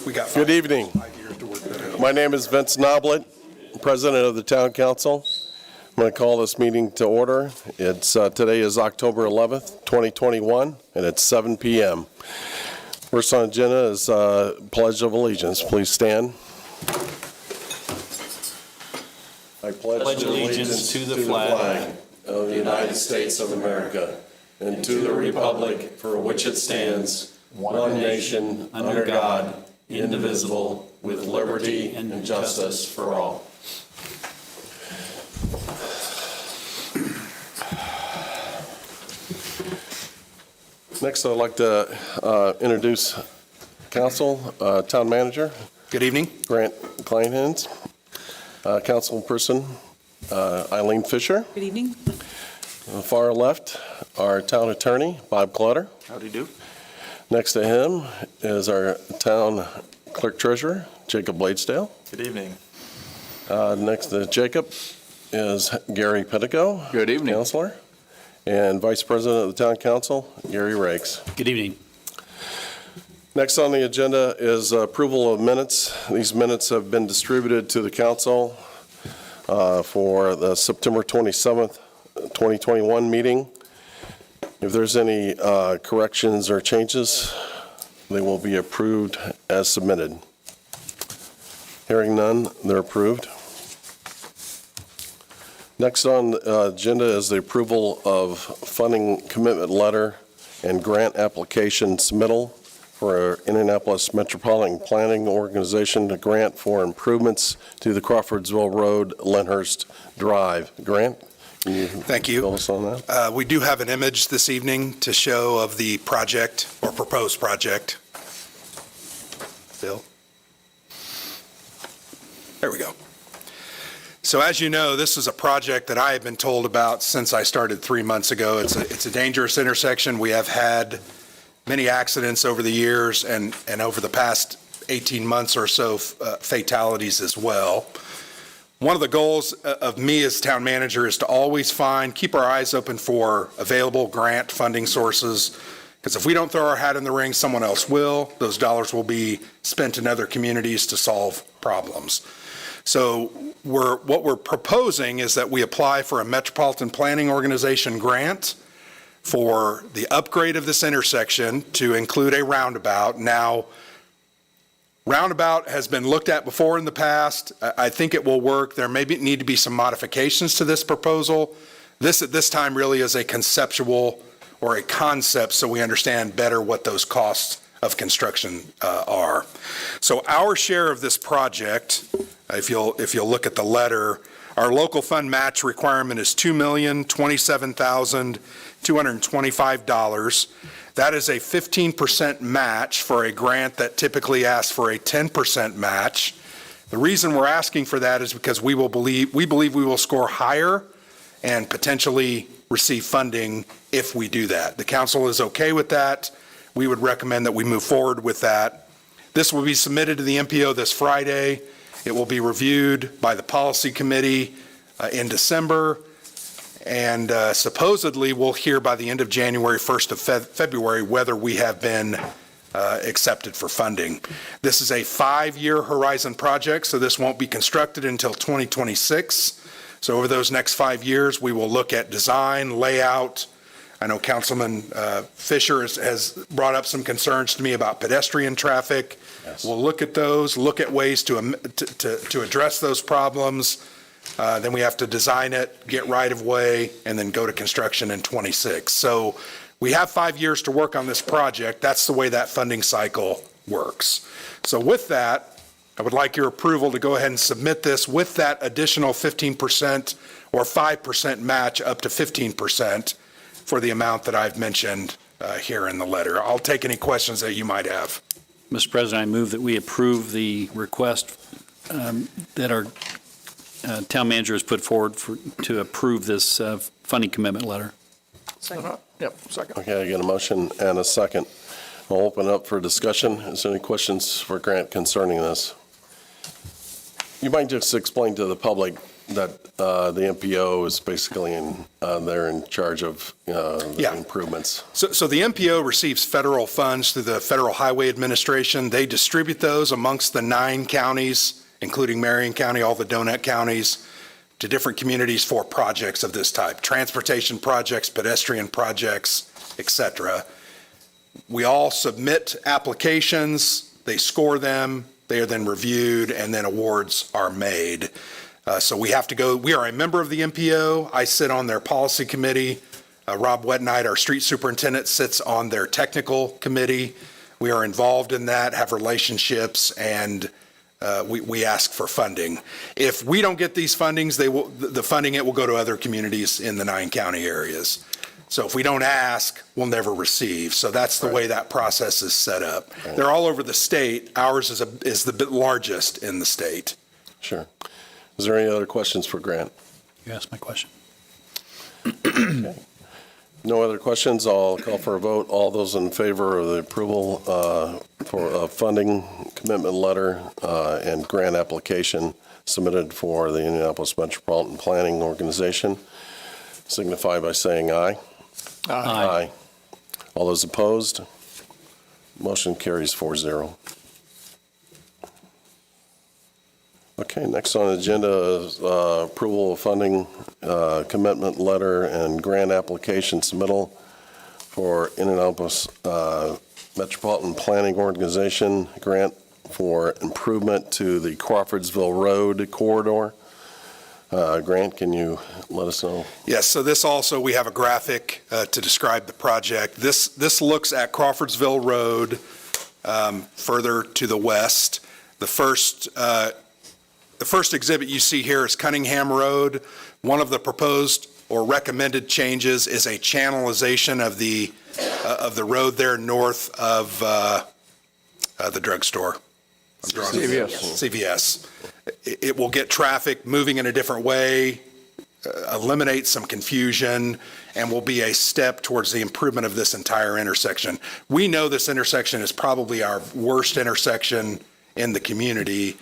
Good evening. My name is Vince Noblet, President of the Town Council. I'm going to call this meeting to order. Today is October 11th, 2021, and it's 7 p.m. First on the agenda is Pledge of Allegiance. Please stand. I pledge allegiance to the flag of the United States of America and to the republic for which it stands, one nation, under God, indivisible, with liberty and justice for all. Next, I'd like to introduce Council, Town Manager. Good evening. Grant Kleinhans. Councilperson Eileen Fisher. Good evening. On the far left, our Town Attorney, Bob Clutter. Howdy do. Next to him is our Town Clerk Treasurer, Jacob Bladesdale. Good evening. Next to Jacob is Gary Pettico. Good evening. Counselor. And Vice President of the Town Council, Gary Rakes. Good evening. Next on the agenda is approval of minutes. These minutes have been distributed to the council for the September 27th, 2021 meeting. If there's any corrections or changes, they will be approved as submitted. Hearing none, they're approved. Next on the agenda is the approval of funding commitment letter and grant application submittal for Indianapolis Metropolitan Planning Organization to grant for improvements to the Crawfordsville Rd, Lenhurst Drive. Grant, can you Thank you. fill us on that? We do have an image this evening to show of the project or proposed project. Bill? There we go. So as you know, this is a project that I have been told about since I started 3 months ago. It's a dangerous intersection. We have had many accidents over the years and over the past 18 months or so, fatalities as well. One of the goals of me as town manager is to always keep our eyes open for available grant funding sources, because if we don't throw our hat in the ring, someone else will. Those dollars will be spent in other communities to solve problems. So what we're proposing is that we apply for a Metropolitan Planning Organization grant for the upgrade of this intersection to include a roundabout. Now, roundabout has been looked at before in the past. I think it will work. There need to be some modifications to this proposal. This at this time really is a conceptual or a concept, so we understand better what those costs of construction are. So our share of this project, if you'll look at the letter, our local fund match requirement is $2,027,225. That is a 15% match for a grant that typically asks for a 10% match. The reason we're asking for that is because we believe we will score higher and potentially receive funding if we do that. The council is okay with that. We would recommend that we move forward with that. This will be submitted to the MPO this Friday. It will be reviewed by the policy committee in December, and supposedly we'll hear by the end of January, 1st of February, whether we have been accepted for funding. This is a 5-year horizon project, so this won't be constructed until 2026. So over those next 5 years, we will look at design, layout. I know Councilman Fisher has brought up some concerns to me about pedestrian traffic. Yes. We'll look at those, look at ways to address those problems. Then we have to design it, get right of way, and then go to construction in 26. So we have 5 years to work on this project. That's the way that funding cycle works. So with that, I would like your approval to go ahead and submit this with that additional 15% or 5% match up to 15% for the amount that I've mentioned here in the letter. I'll take any questions that you might have. Mr. President, I move that we approve the request that our town manager has put forward to approve this funding commitment letter. Second. Yep, second. Okay, I get a motion and a second. I'll open up for discussion. Is there any questions for Grant concerning this? You might just explain to the public that the MPO is basically they're in charge of the Yeah. improvements. So the MPO receives federal funds through the Federal Highway Administration. They distribute those amongst the 9 counties, including Marion County, all the donut counties, to different communities for projects of this type, transportation projects, pedestrian projects, et cetera. We all submit applications, they score them, they are then reviewed, and then awards are made. So we have to go, we are a member of the MPO. I sit on their policy committee. Rob Wetnight, our street superintendent, sits on their technical committee. We are involved in that, have relationships, and we ask for funding. If we don't get these fundings, the funding, it will go to other communities in the 9 county areas. So if we don't ask, we'll never receive. So that's the way that process is set up. They're all over the state. Ours is the largest in the state. Sure. Is there any other questions for Grant? You asked my question. Okay. No other questions? I'll call for a vote. All those in favor of the approval for a funding commitment letter and grant application submitted for the Indianapolis Metropolitan Planning Organization signify by saying aye. Aye. All those opposed? Motion carries 4-0. Okay, next on the agenda is approval of funding commitment letter and grant application submittal for Indianapolis Metropolitan Planning Organization grant for improvement to the Crawfordsville Rd corridor. Grant, can you let us know? Yes, so this also, we have a graphic to describe the project. This looks at Crawfordsville Road further to the west. The first exhibit you see here is Cunningham Rd. One of the proposed or recommended changes is a channelization of the road there north of the drugstore. CVS. It will get traffic moving in a different way, eliminate some confusion, and will be a step towards the improvement of this entire intersection. We know this intersection is probably our worst intersection in the community.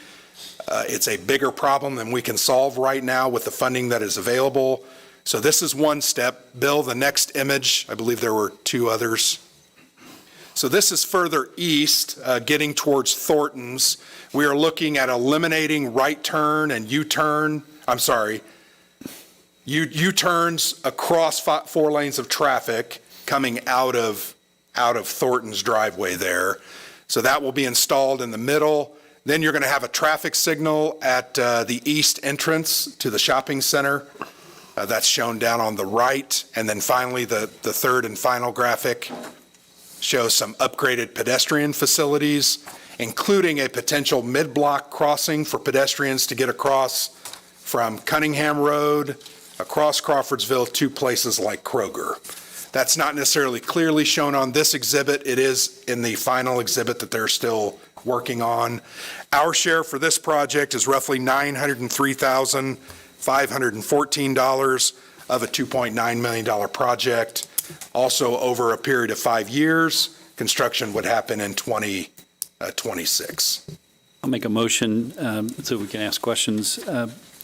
It's a bigger problem than we can solve right now with the funding that is available. So this is one step. Bill, the next image, I believe there were 2 others. So this is further east, getting towards Thornton's. We are looking at eliminating right turn and U-turns across 4 lanes of traffic coming out of Thornton's driveway there. So that will be installed in the middle. Then you're going to have a traffic signal at the east entrance to the shopping center. That's shown down on the right. And then finally, the third and final graphic shows some upgraded pedestrian facilities, including a potential mid-block crossing for pedestrians to get across from Cunningham Rd, across Crawfordsville to places like Kroger. That's not necessarily clearly shown on this exhibit. It is in the final exhibit that they're still working on. Our share for this project is roughly $903,514 of a $2.9 million project. Also, over a period of 5 years, construction would happen in 2026. I'll make a motion so we can ask questions.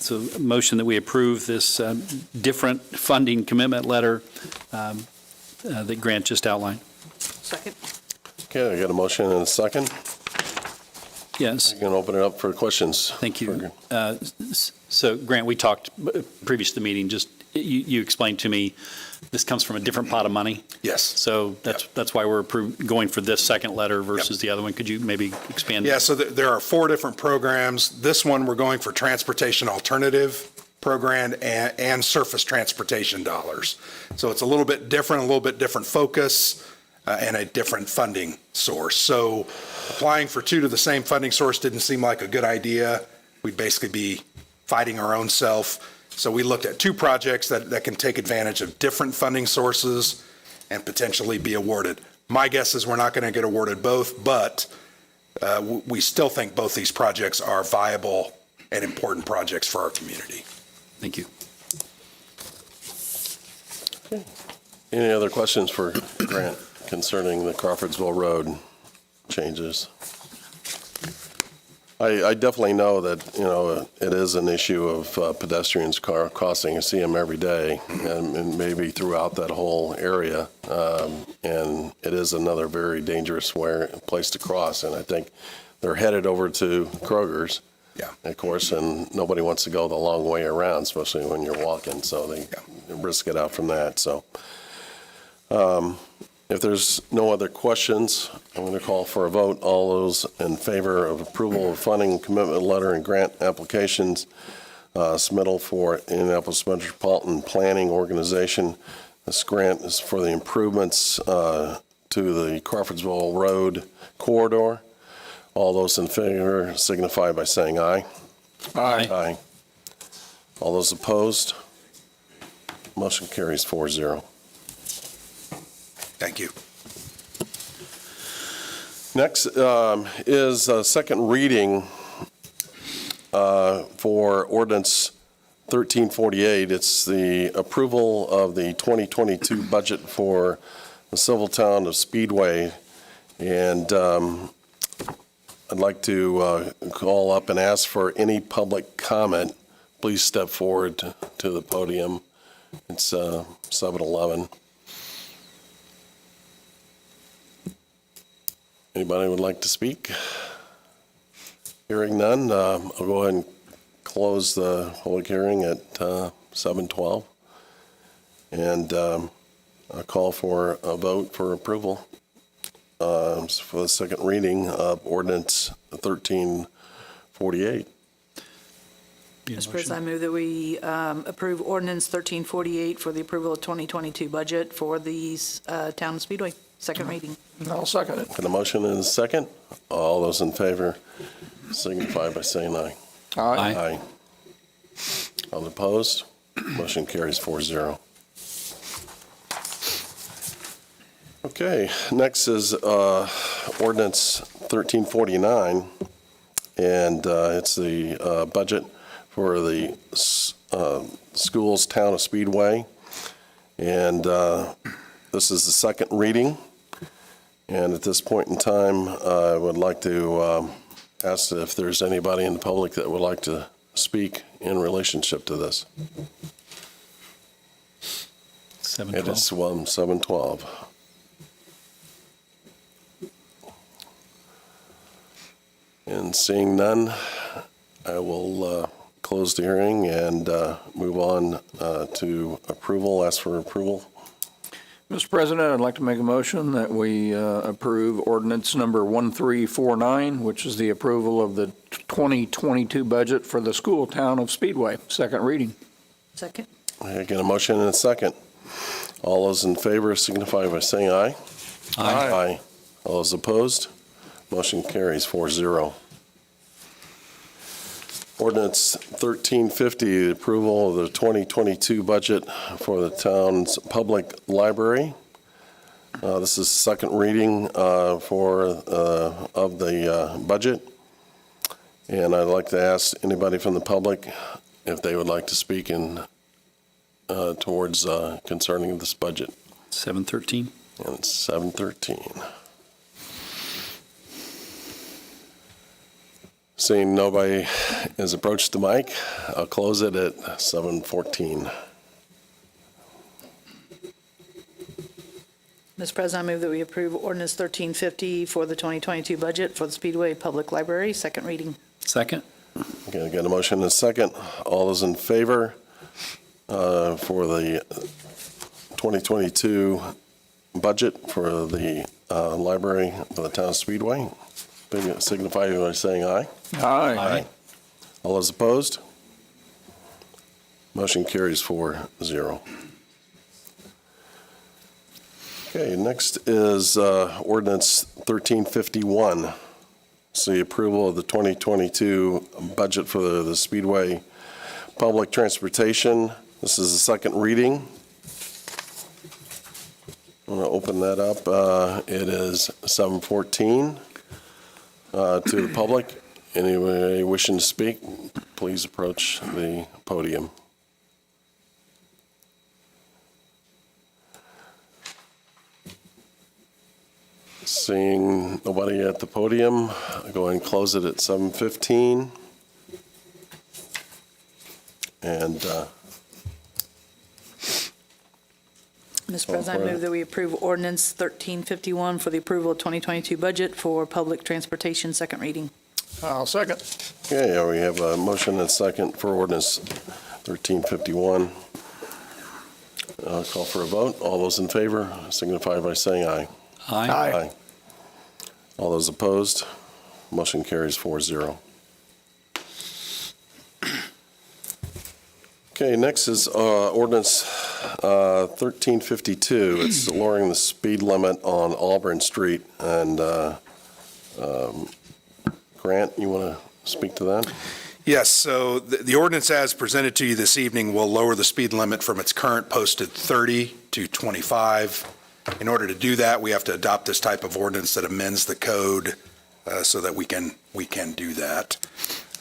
So a motion that we approve this different funding commitment letter that Grant just outlined. Second. Okay, I got a motion and a second. Yes. You can open it up for questions. Thank you. So Grant, we talked previous to the meeting, just you explained to me this comes from a different pot of money. Yes. So that's why we're going for this second letter versus the other one. Could you maybe expand? Yeah, so there are 4 different programs. This one, we're going for transportation alternative program and surface transportation dollars. So it's a little bit different focus and a different funding source. So applying for 2 to the same funding source didn't seem like a good idea. We'd basically be fighting our own self. So we looked at 2 projects that can take advantage of different funding sources and potentially be awarded. My guess is we're not going to get awarded both, but we still think both these projects are viable and important projects for our community. Thank you. Any other questions for Grant concerning the Crawfordsville Road changes? I definitely know that, it is an issue of pedestrians crossing. I see them every day, and maybe throughout that whole area. And it is another very dangerous place to cross, and I think they're headed over to Kroger's. Yeah. Of course, and nobody wants to go the long way around, especially when you're walking, so they risk it out from that. So if there's no other questions, I'm going to call for a vote. All those in favor of approval of funding, commitment letter, and grant applications, submittal for Indianapolis Metropolitan Planning Organization. This grant is for the improvements to the Crawfordsville Rd corridor. All those in favor signify by saying aye. Aye. Aye. All those opposed? Motion carries 4-0. Thank you. Next is a second reading for Ordinance 1348. It's the approval of the 2022 budget for the civil town of Speedway. And I'd like to call up and ask for any public comment. Please step forward to the podium. It's 7:11. Anybody would like to speak? Hearing none, I'll go ahead and close the public hearing at 7:12. And I'll call for a vote for approval for the second reading of Ordinance 1348. Mr. President, I move that we approve Ordinance 1348 for the approval of 2022 budget for the Town of Speedway. Second reading. I'll second it. Got a motion and a second. All those in favor signify by saying aye. Aye. Aye. All opposed? Motion carries 4-0. Okay, next is Ordinance 1349, and it's the budget for the schools, Town of Speedway. And this is the second reading. And at this point in time, I would like to ask if there's anybody in the public that would like to speak in relationship to this. It is 7:12. And seeing none, I will close the hearing and move on to approval. Ask for approval. Mr. President, I'd like to make a motion that we approve ordinance number 1349, which is the approval of the 2022 budget for the school town of Speedway. Second reading. Second. I get a motion and a second. All those in favor signify by saying aye. Aye. Aye. All those opposed? Motion carries 4-0. Ordinance 1350, the approval of the 2022 budget for the town's public library. This is second reading of the budget. And I'd like to ask anybody from the public if they would like to speak in towards concerning this budget. 7:13. And it's 7:13. Seeing nobody has approached the mic, I'll close it at 7:14. Mr. President, I move that we approve Ordinance 1350 for the 2022 budget for the Speedway Public Library. Second reading. Second. Okay, I got a motion and a second. All those in favor for the 2022 budget for the library for the town of Speedway, signify by saying aye. Aye. All those opposed? Motion carries 4-0. Okay, next is Ordinance 1351. It's the approval of the 2022 budget for the Speedway Public Transportation. This is the second reading. I'm going to open that up. It is 7:14 to the public. Anybody wishing to speak, please approach the podium. Seeing nobody at the podium, I'll go ahead and close it at 7:15. And Mr. President, I move that we approve ordinance 1351 for the approval of 2022 budget for public transportation, second reading. I'll second. okay, we have a motion and a second for ordinance 1351. I'll call for a vote. All those in favor signify by saying aye. Aye. All those opposed, motion carries 4-0. Okay, next is ordinance 1352. It's lowering the speed limit on Auburn Street. And Grant, you want to speak to that? Yes, so the ordinance as presented to you this evening will lower the speed limit from its current posted 30 to 25. In order to do that, we have to adopt this type of ordinance that amends the code so that we can do that.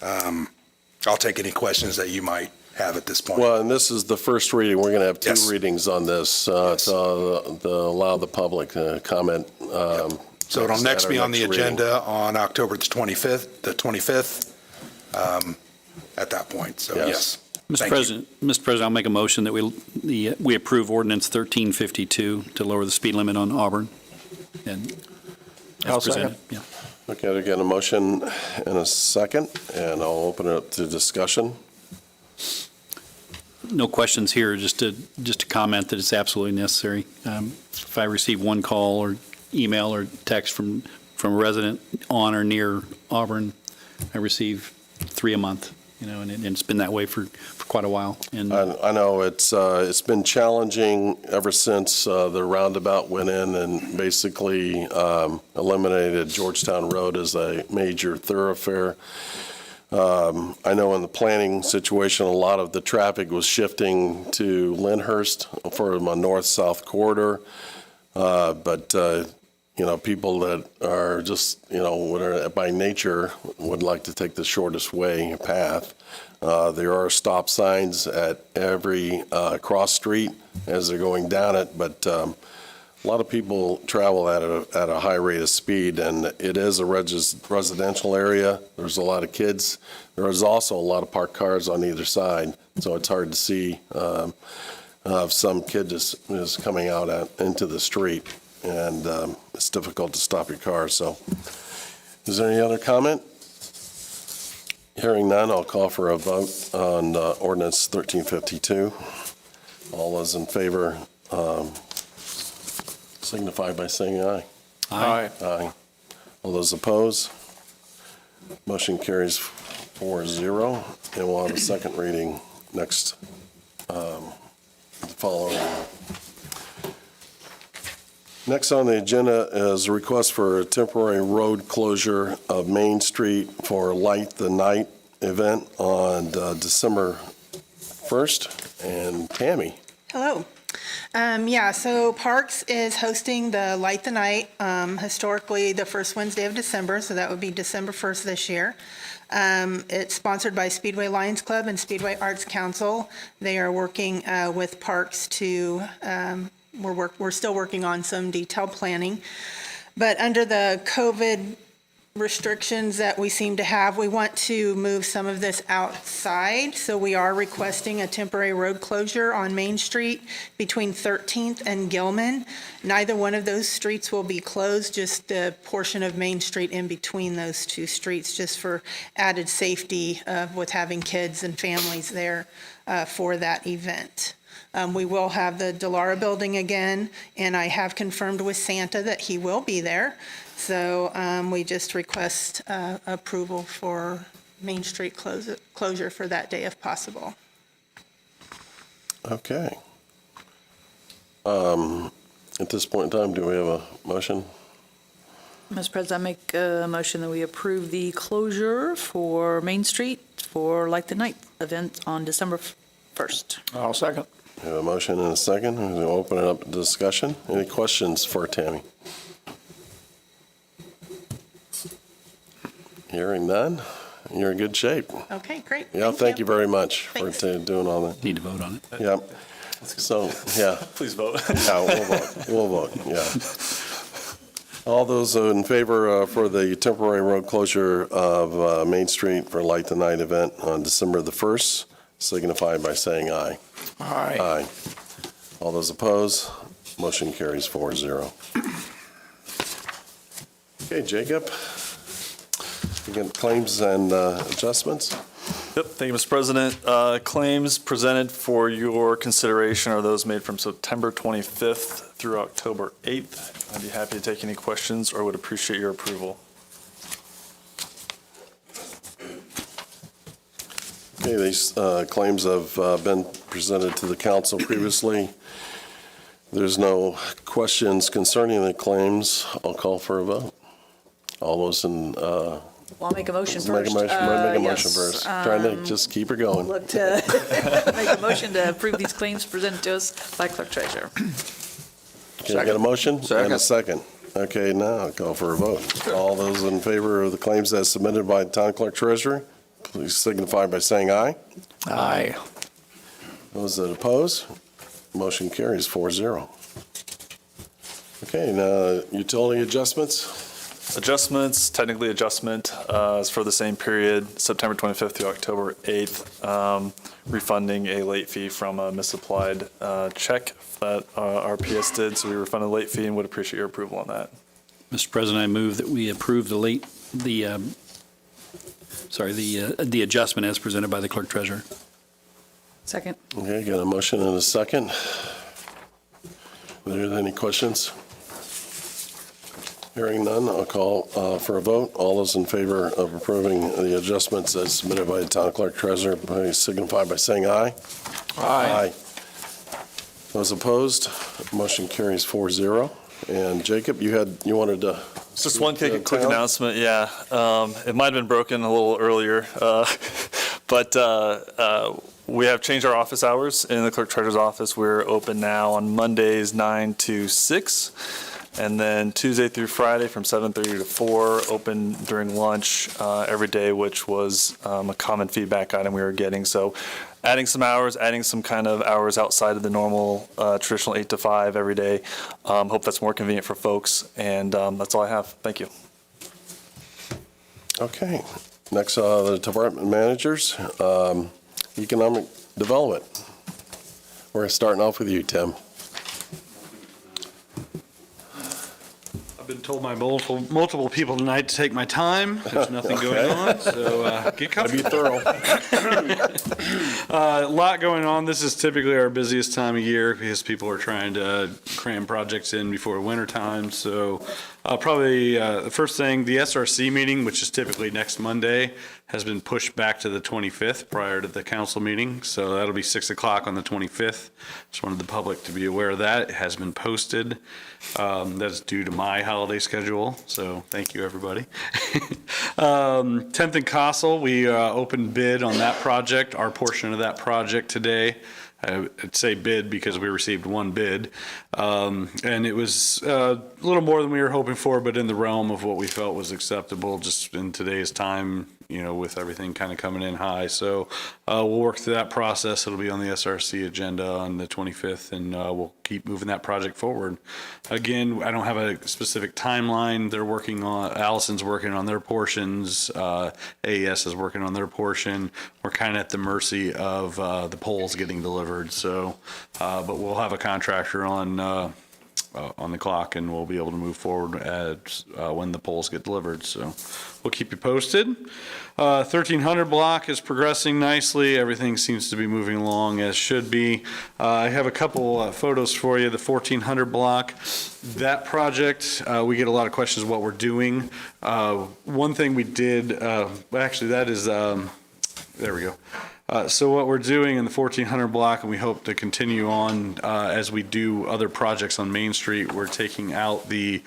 I'll take any questions that you might have at this point. Well, and this is the first reading. We're going to have two Yes. readings on this to allow the public to comment. So it'll next at be our on the next reading. agenda on October the 25th, at that point, so Yes. yes. Mr. Thank you. President, I'll make a motion that we approve ordinance 1352 to lower the speed limit on Auburn. And as I'll presented, second. yeah. Okay, I got a motion and a second, and I'll open it up to discussion. No questions here, just to comment that it's absolutely necessary. If I receive one call or email or text from a resident on or near Auburn, I receive 3 a month, and it's been that way for quite a while. And I know it's been challenging ever since the roundabout went in and basically eliminated Georgetown Road as a major thoroughfare. I know in the planning situation, a lot of the traffic was shifting to Lyndhurst for my north-south corridor. But people that are just, by nature would like to take the shortest way path. There are stop signs at every cross street as they're going down it, but a lot of people travel at a high rate of speed, and it is a residential area. There's a lot of kids. There is also a lot of parked cars on either side, so it's hard to see if some kid is coming out into the street, and it's difficult to stop your car. So is there any other comment? Hearing none, I'll call for a vote on ordinance 1352. All those in favor signify by saying aye. Aye. Aye. All those opposed? Motion carries 4-0, and we'll have a second reading next, following. Next on the agenda is a request for a temporary road closure of Main Street for Light the Night event on December 1st. And Tammy. Hello. So Parks is hosting the Light the Night, historically the first Wednesday of December, so that would be December 1st this year. It's sponsored by Speedway Lions Club and Speedway Arts Council. They are working with Parks to, we're still working on some detailed planning. But under the COVID restrictions that we seem to have, we want to move some of this outside. So we are requesting a temporary road closure on Main Street between 13th and Gilman. Neither one of those streets will be closed, just a portion of Main Street in between those two streets, just for added safety with having kids and families there for that event. We will have the Delara building again, and I have confirmed with Santa that he will be there. So we just request approval for Main Street closure for that day if possible. Okay. At this point in time, do we have a motion? Mr. President, I make a motion that we approve the closure for Main Street for Light the Night event on December 1st. I'll second. We have a motion and a second. We're going to open it up to discussion. Any questions for Tammy? Hearing none, you're in good shape. Okay, great. Yeah, thank you very much for Thanks. doing all that. Need to vote on it. Yeah. So, yeah. Please vote. Yeah, we'll vote, yeah. All those in favor for the temporary road closure of Main Street for Light the Night event on December the 1st, signify by saying aye. Aye. Aye. All those opposed, motion carries 4-0. Okay, Jacob, you got claims and adjustments? Yep, thank you, Mr. President. Claims presented for your consideration are those made from September 25th through October 8th. I'd be happy to take any questions or would appreciate your approval. Okay, these claims have been presented to the council previously. There's no questions concerning the claims. I'll call for a vote. All those in, Well, I'll make a motion make first. a motion Yes, first. Trying to just keep her going. Look to make a motion to approve these claims presented to us by Clerk Treasurer. Okay, I got a motion? Second. And a second. Okay, now I'll call for a vote. All those in favor of the claims as submitted by the Town Clerk Treasurer, please signify by saying aye. Aye. Those that oppose, motion carries 4-0. Okay, now utility adjustments. Adjustments, technically adjustment, is for the same period, September 25th through October 8th, refunding a late fee from a misapplied check that RPS did. So we refunded a late fee and would appreciate your approval on that. Mr. President, I move that we approve the adjustment as presented by the clerk treasurer. Second. Okay, got a motion and a second. Are there any questions? Hearing none, I'll call for a vote. All those in favor of approving the adjustments as submitted by the Town Clerk Treasurer, please signify by saying aye. Aye. Those opposed, motion carries 4-0. And Jacob, you wanted to... Just one quick Town? announcement, yeah. It might have been broken a little earlier, but we have changed our office hours in the clerk treasurer's office. We're open now on Mondays 9 to 6, and then Tuesday through Friday from 7:30 to 4, open during lunch every day, which was a common feedback item we were getting. So adding some hours, adding some kind of hours outside of the normal traditional 8 to 5 every day. Hope that's more convenient for folks, and that's all I have. Thank you. Okay. Next, the department managers, economic development. We're starting off with you, Tim. I've been told by multiple people tonight to take my time. There's nothing going on, so get comfortable. Be thorough. A lot going on. This is typically our busiest time of year because people are trying to cram projects in before winter time. So probably the first thing, the SRC meeting, which is typically next Monday, has been pushed back to the 25th prior to the council meeting. So that'll be 6 o'clock on the 25th. Just wanted the public to be aware of that. It has been posted. That's due to my holiday schedule. So thank you, everybody. 10th and Castle, we opened bid on that project, our portion of that project today. I'd say bid because we received one bid. And it was a little more than we were hoping for, but in the realm of what we felt was acceptable just in today's time, you know, with everything kind of coming in high. So we'll work through that process. It'll be on the SRC agenda on the 25th, and we'll keep moving that project forward. Again, I don't have a specific timeline. They're working on, Allison's working on their portions. AES is working on their portion. We're kind of at the mercy of the poles getting delivered. So, but we'll have a contractor on the clock, and we'll be able to move forward as when the poles get delivered. So we'll keep you posted. 1300 block is progressing nicely. Everything seems to be moving along as should be. I have a couple photos for you. The 1400 block, that project, we get a lot of questions what we're doing. One thing we did, actually that is, there we go. So what we're doing in the 1400 block, and we hope to continue on as we do other projects on Main Street, we're taking out the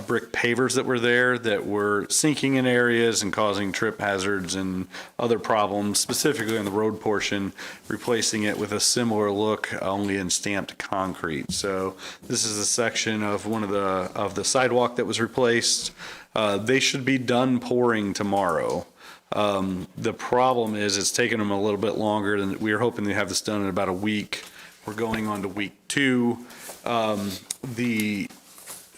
brick pavers that were there that were sinking in areas and causing trip hazards and other problems, specifically on the road portion, replacing it with a similar look, only in stamped concrete. So this is a section of one of the sidewalk that was replaced. They should be done pouring tomorrow. The problem is it's taken them a little bit longer than we were hoping to have this done in about a week. We're going on to week 2.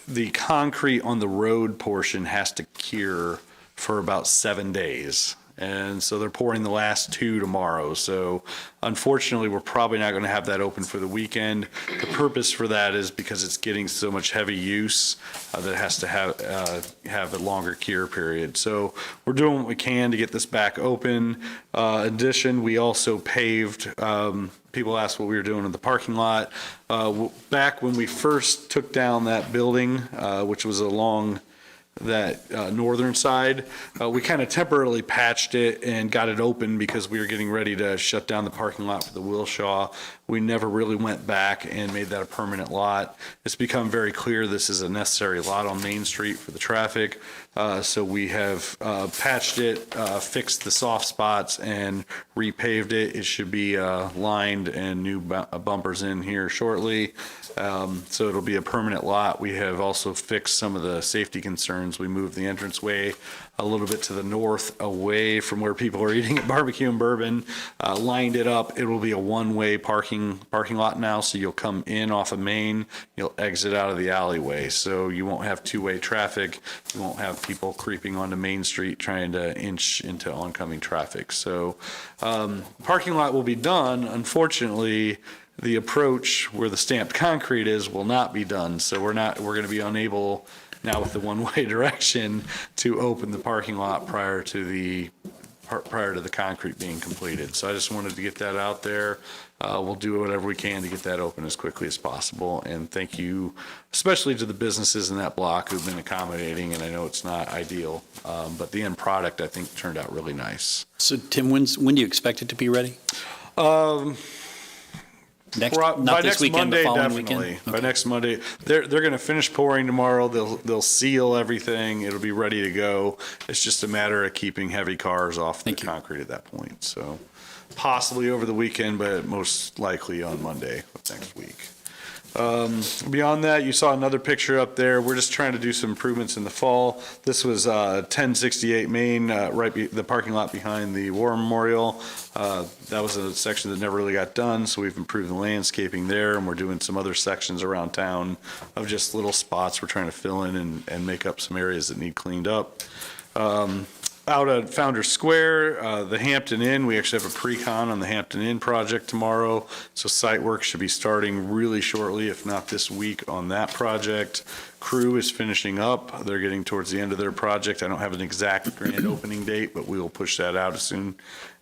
the concrete on the road portion has to cure for about 7 days. And so they're pouring the last 2 tomorrow. So unfortunately, we're probably not going to have that open for the weekend. The purpose for that is because it's getting so much heavy use that it has to have a longer cure period. So we're doing what we can to get this back open. In addition, we also paved, people asked what we were doing in the parking lot. Back when we first took down that building, which was along that northern side, we kind of temporarily patched it and got it open because we were getting ready to shut down the parking lot for the Wilshaw. We never really went back and made that a permanent lot. It's become very clear this is a necessary lot on Main Street for the traffic. So we have patched it, fixed the soft spots, and repaved it. It should be lined and new bumpers in here shortly. So it'll be a permanent lot. We have also fixed some of the safety concerns. We moved the entranceway a little bit to the north, away from where people are eating at Barbecue and Bourbon, lined it up. It will be a one-way parking lot now, so you'll come in off of Main, you'll exit out of the alleyway. So you won't have two-way traffic. You won't have people creeping onto Main Street trying to inch into oncoming traffic. So parking lot will be done. Unfortunately, the approach where the stamped concrete is will not be done. So we're going to be unable now with the one-way direction to open the parking lot prior to the concrete being completed. So I just wanted to get that out there. We'll do whatever we can to get that open as quickly as possible. And thank you, especially to the businesses in that block who've been accommodating. And I know it's not ideal, but the end product, I think, turned out really nice. So Tim, when do you expect it to be ready? By next Monday, following definitely. weekend? Okay. By next Monday, they're going to finish pouring tomorrow. They'll seal everything. It'll be ready to go. It's just a matter of keeping heavy cars off the concrete at that point. So possibly over the weekend, but most likely on Monday of next week. Beyond that, you saw another picture up there. We're just trying to do some improvements in the fall. This was 1068 Main, the parking lot behind the War Memorial. That was a section that never really got done, so we've improved the landscaping there, and we're doing some other sections around town of just little spots we're trying to fill in and make up some areas that need cleaned up. Out at Founders Square, the Hampton Inn, we actually have a pre-con on the Hampton Inn project tomorrow. So site work should be starting really shortly, if not this week, on that project. Crew is finishing up. They're getting towards the end of their project. I don't have an exact grand opening date, but we will push that out as soon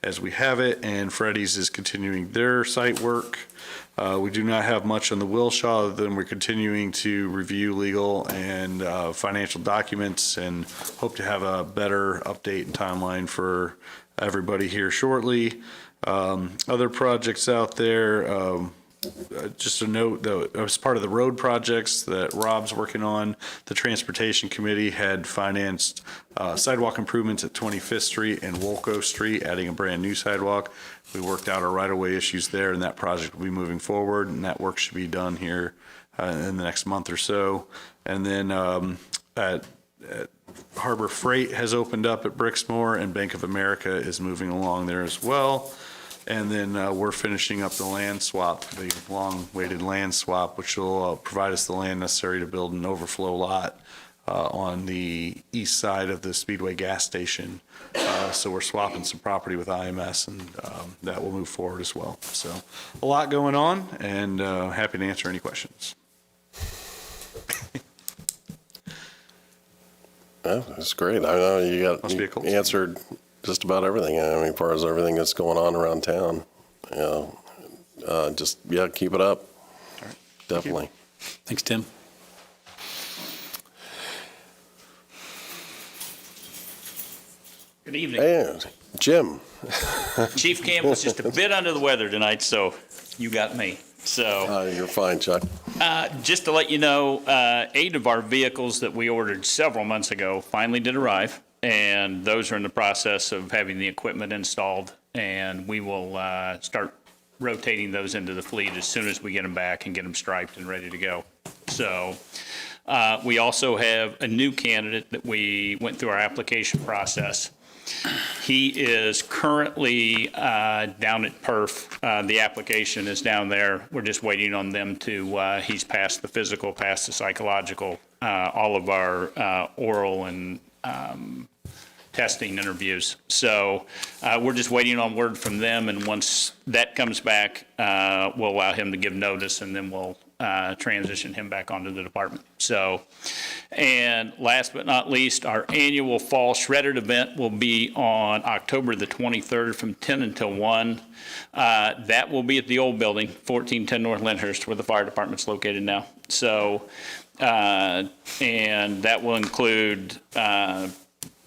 as we have it. And Freddy's is continuing their site work. We do not have much on the Wilshaw, other than we're continuing to review legal and financial documents and hope to have a better update and timeline for everybody here shortly. Other projects out there, just a note, though, as part of the road projects that Rob's working on, the Transportation Committee had financed sidewalk improvements at 25th Street and Wolco Street, adding a brand new sidewalk. We worked out our right-of-way issues there, and that project will be moving forward, and that work should be done here in the next month or so. And then at Harbor Freight has opened up at Brixmore, and Bank of America is moving along there as well. And then we're finishing up the land swap, the long-awaited land swap, which will provide us the land necessary to build an overflow lot on the east side of the Speedway gas station. So we're swapping some property with IMS, and that will move forward as well. So a lot going on, and happy to answer any questions. Yeah, that's great. I know you answered just about everything. I mean, as far as everything that's going on around town, keep it up. All right. Definitely. Thanks, Tim. Good evening. And Jim. Chief Campbell's just a bit under the weather tonight, so you got me. So You're fine, Chuck. just to let you know, 8 of our vehicles that we ordered several months ago finally did arrive, and those are in the process of having the equipment installed, and we will start rotating those into the fleet as soon as we get them back and get them striped and ready to go. So we also have a new candidate that we went through our application process. He is currently down at PERF. The application is down there. We're just waiting on them to, he's passed the physical, passed the psychological, all of our oral and testing interviews. So we're just waiting on word from them, and once that comes back, we'll allow him to give notice, and then we'll transition him back onto the department. So, and last but not least, our annual fall shredded event will be on October the 23rd from 10 until 1. That will be at the old building, 1410 North Lyndhurst, where the fire department's located now. So, and that will include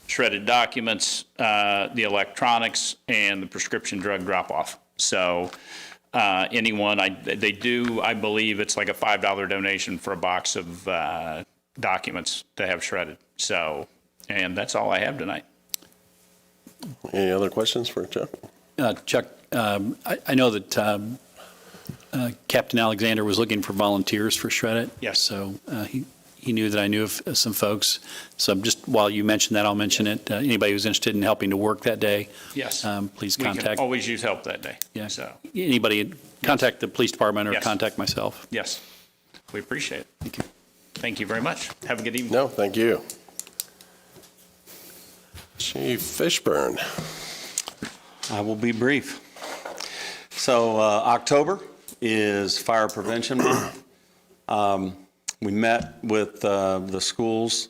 shredded documents, the electronics, and the prescription drug drop-off. So anyone, they do, I believe it's like a $5 donation for a box of documents to have shredded. So, and that's all I have tonight. Any other questions for Chuck? Chuck, I know that Captain Alexander was looking for volunteers for Shred It. Yes. So he knew that I knew of some folks. So just while you mentioned that, I'll mention it. Anybody who's interested in helping to work that day, Yes. Please We can contact. always use help that day. Yeah. So, Anybody, contact the police department or Yes. contact myself. yes, we appreciate it. Thank you. Thank you very much. Have a good evening. No, thank you. Chief Fishburne. I will be brief. So October is Fire Prevention Month. We met with the schools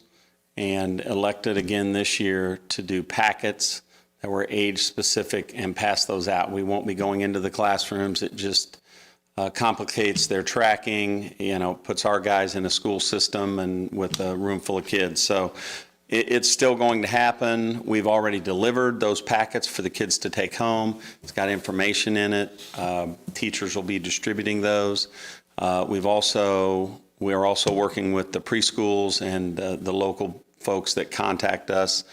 and elected again this year to do packets that were age-specific and pass those out. We won't be going into the classrooms. It just complicates their tracking, puts our guys in a school system and with a room full of kids. So it's still going to happen. We've already delivered those packets for the kids to take home. It's got information in it. Teachers will be distributing those. We are also working with the preschools and the local folks that contact us.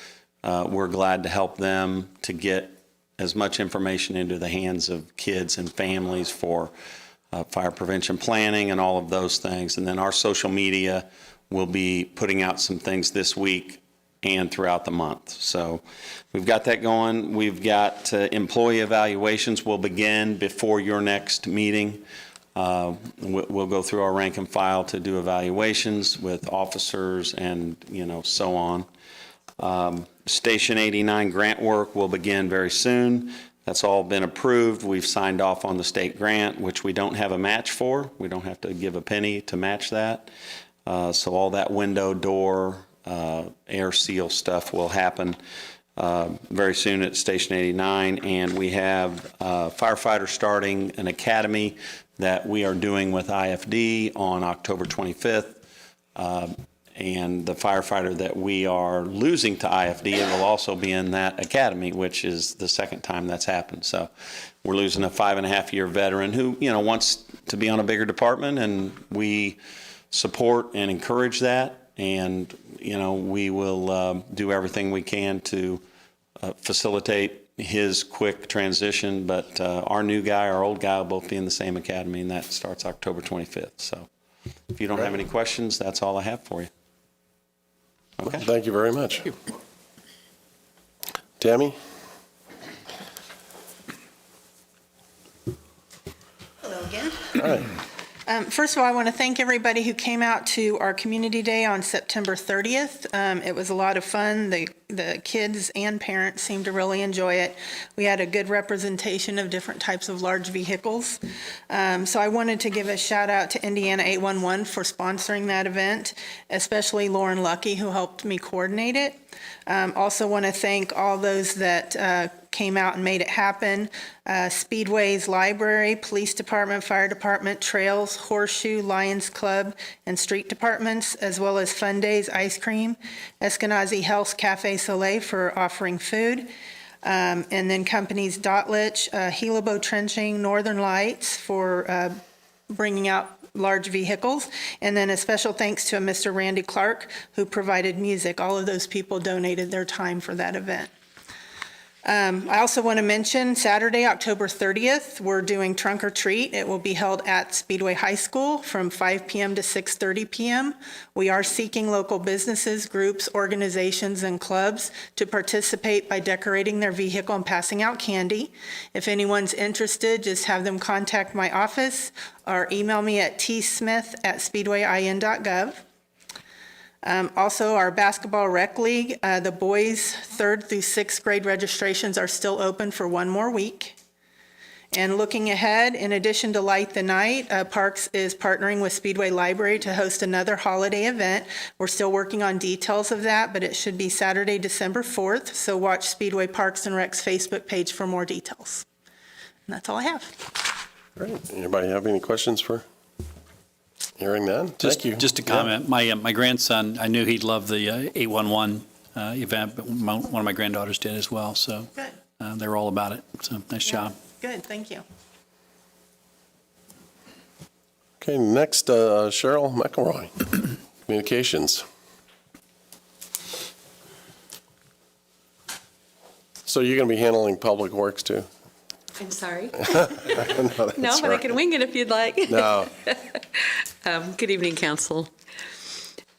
We're glad to help them to get as much information into the hands of kids and families for fire prevention planning and all of those things. And then our social media will be putting out some things this week and throughout the month. So we've got that going. We've got employee evaluations will begin before your next meeting. We'll go through our rank and file to do evaluations with officers and, so on. Station 89 grant work will begin very soon. That's all been approved. We've signed off on the state grant, which we don't have a match for. We don't have to give a penny to match that. So all that window, door, air seal stuff will happen very soon at Station 89. And we have firefighters starting an academy that we are doing with IFD on October 25th. And the firefighter that we are losing to IFD will also be in that academy, which is the second time that's happened. So we're losing a 5.5-year veteran who, wants to be on a bigger department, and we support and encourage that. And, we will do everything we can to facilitate his quick transition. But our new guy, our old guy will both be in the same academy, and that starts October 25th. So if you don't have any questions, that's all I have for you. Okay. Thank you very much. Tammy? Hello again. Hi. First of all, I want to thank everybody who came out to our Community Day on September 30th. It was a lot of fun. The kids and parents seemed to really enjoy it. We had a good representation of different types of large vehicles. So I wanted to give a shout out to Indiana 811 for sponsoring that event, especially Lauren Lucky, who helped me coordinate it. Also want to thank all those that came out and made it happen. Speedway's library, police department, fire department, trails, Horseshoe, Lions Club, and street departments, as well as Fun Days Ice Cream, Eskenazi Health Cafe Soleil for offering food, and then companies Dotlich, Helabo Trenching, Northern Lights for bringing out large vehicles, and then a special thanks to Mr. Randy Clark, who provided music. All of those people donated their time for that event. I also want to mention Saturday, October 30th, we're doing Trunk or Treat. It will be held at Speedway High School from 5 p.m. to 6:30 p.m. We are seeking local businesses, groups, organizations, and clubs to participate by decorating their vehicle and passing out candy. If anyone's interested, just have them contact my office or email me at tsmith@speedwayIN.gov. Also, our basketball rec league, the boys' 3rd through 6th grade registrations are still open for one more week. And looking ahead, in addition to Light the Night, Parks is partnering with Speedway Library to host another holiday event. We're still working on details of that, but it should be Saturday, December 4th. So watch Speedway Parks and Rec's Facebook page for more details. And that's all I have. Great. Anybody have any questions for? Hearing none. Thank you. Just a comment. My grandson, I knew he'd love the 811 event, but one of my granddaughters did as well. So Good. they're all about it. So nice job. Good, thank you. Okay, next, Cheryl McElroy, Communications. So you're going to be handling Public Works too? I'm sorry. No, No, but I can wing it if you'd like. No. Good evening, council.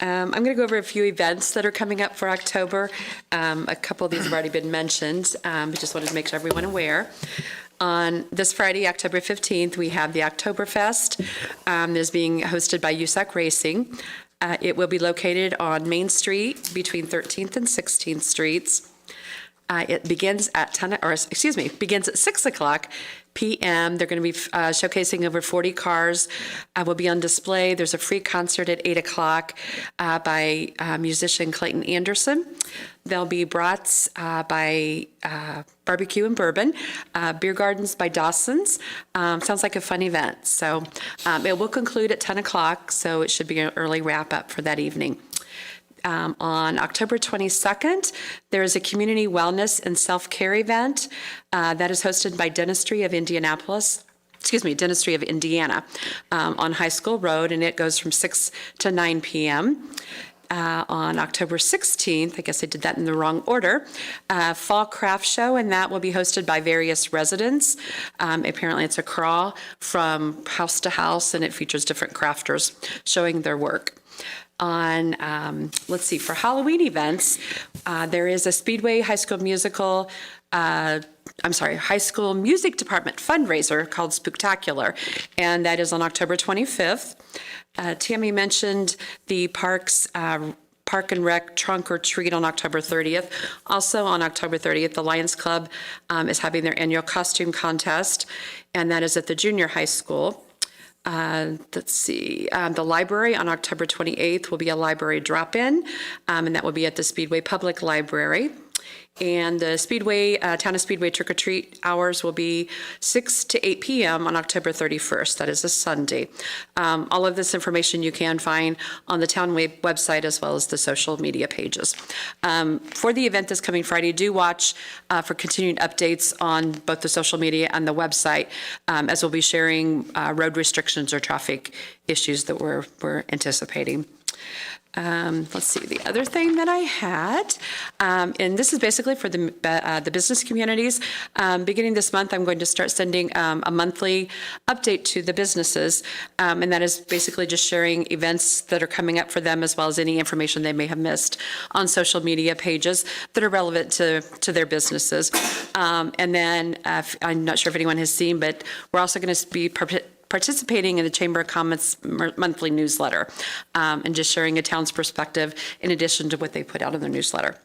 I'm going to go over a few events that are coming up for October. A couple of these have already been mentioned, but just wanted to make sure everyone aware. On this Friday, October 15th, we have the Oktoberfest. This being hosted by USAC Racing. It will be located on Main Street between 13th and 16th Streets. It begins at 6 o'clock p.m. They're going to be showcasing over 40 cars. Will be on display. There's a free concert at 8 o'clock by musician Clayton Anderson. There'll be brats by Barbecue and Bourbon, beer gardens by Dawson's. Sounds like a fun event. So it will conclude at 10 o'clock, so it should be an early wrap-up for that evening. On October 22nd, there is a community wellness and self-care event that is hosted by Dentistry of Indiana on High School Road, and it goes from 6 to 9 p.m. On October 16th, I guess I did that in the wrong order, Fall Craft Show, and that will be hosted by various residents. Apparently it's a crawl from house to house, and it features different crafters showing their work. On, for Halloween events, there is a Speedway High School Music Department fundraiser called Spooktacular, and that is on October 25th. Tammy mentioned the Park and Rec Trunk or Treat on October 30th. Also on October 30th, the Lions Club is having their annual costume contest, and that is at the junior high school. The library on October 28th will be a library drop-in, and that will be at the Speedway Public Library. And the Town of Speedway trick-or-treat hours will be 6 to 8 p.m. on October 31st. That is a Sunday. All of this information you can find on the town website as well as the social media pages. For the event this coming Friday, do watch for continued updates on both the social media and the website, as we'll be sharing road restrictions or traffic issues that we're anticipating. The other thing that I had, and this is basically for the business communities. Beginning this month, I'm going to start sending a monthly update to the businesses, and that is basically just sharing events that are coming up for them as well as any information they may have missed on social media pages that are relevant to their businesses. And then, I'm not sure if anyone has seen, but we're also going to be participating in the Chamber of Commerce monthly newsletter, and just sharing a town's perspective in addition to what they put out in their newsletter.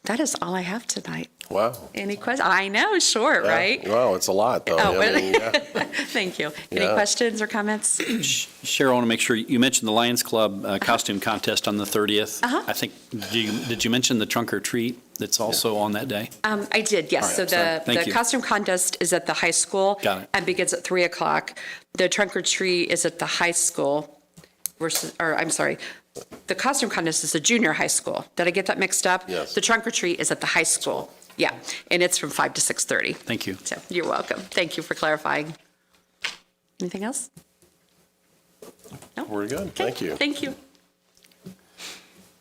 That is all I have tonight. Wow. Any questions? I know, short, right? Wow, it's a lot, though. Oh, I mean, Thank you. Any questions or comments? Cheryl, I want to make sure, you mentioned the Lions Club costume contest on the 30th. I think, did you mention the trunk or treat that's also on that day? I did, yes. All right, So the costume contest is at the high school. Got it. And begins at 3 o'clock. The trunk or treat is at the high school the costume contest is the junior high school. Did I get that mixed up? Yes. The trunk or treat is at the high school. Yeah, and it's from 5 to 6:30. Thank you. So you're welcome. Thank you for clarifying. Anything else? No? We're good. Thank you. Thank you.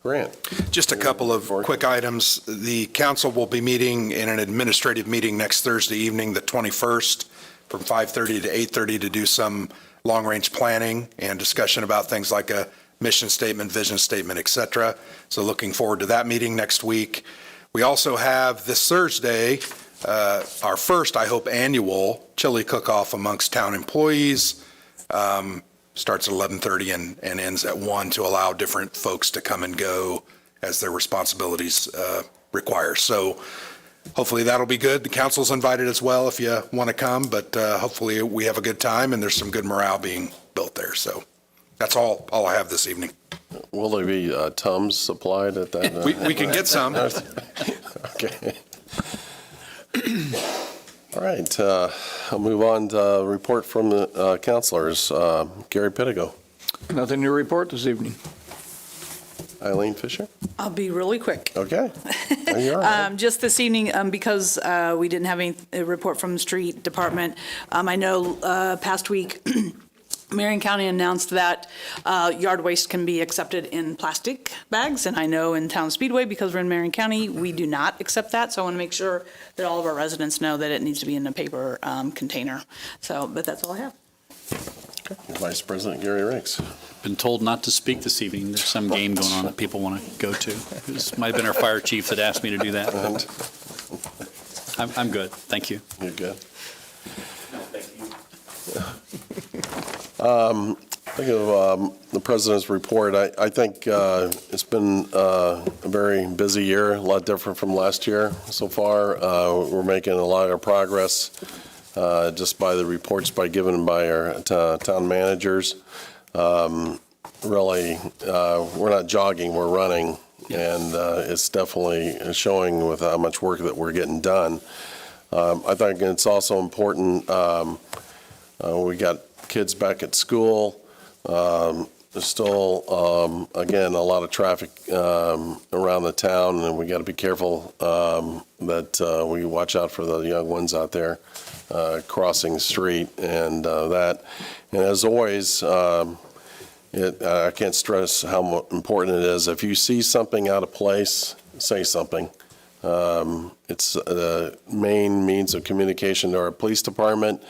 Grant. Just a couple of quick items. The council will be meeting in an administrative meeting next Thursday evening, the 21st, from 5:30 to 8:30 to do some long-range planning and discussion about things like a mission statement, vision statement, et cetera. So looking forward to that meeting next week. We also have this Thursday, our first, I hope, annual chili cook-off amongst town employees. starts at 11:30 and ends at 1 to allow different folks to come and go as their responsibilities require. So hopefully that'll be good. The council's invited as well if you want to come, but hopefully we have a good time and there's some good morale being built there. So that's all I have this evening. Will there be Tums supplied at that? We can get some. Okay. All right, I'll move on to report from the counselors. Gary Pittigo. Nothing to report this evening. Eileen Fisher? I'll be really quick. Okay. There you are. Just this evening, because we didn't have a report from the street department, I know past week, Marion County announced that yard waste can be accepted in plastic bags, and I know in Town Speedway, because we're in Marion County, we do not accept that, so I want to make sure that all of our residents know that it needs to be in a paper container. So, but that's all I have. Vice President Gary Riggs. Been told not to speak this evening. There's some game going on that people want to go to. This might have been our fire chief that asked me to do that. I'm good. Thank you. You're good. Think of the president's report. I think it's been a very busy year, a lot different from last year so far. We're making a lot of progress just by the reports given by our town managers. Really, we're not jogging, we're running, and it's definitely showing with how much work that we're getting done. I think it's also important, we got kids back at school. There's still, again, a lot of traffic around the town, and we got to be careful that we watch out for the young ones out there crossing the street and that. And as always, I can't stress how important it is. If you see something out of place, say something. It's the main means of communication to our police department.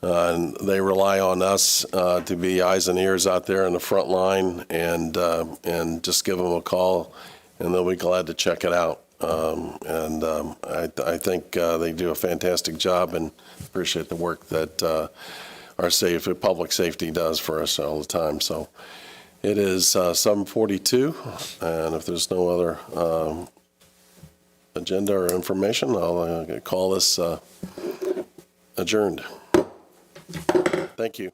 And they rely on us to be eyes and ears out there in the front line, and just give them a call, and they'll be glad to check it out. I think they do a fantastic job, and appreciate the work that our public safety does for us all the time. So it is 7:42, and if there's no other agenda or information, I'll call this adjourned. Thank you.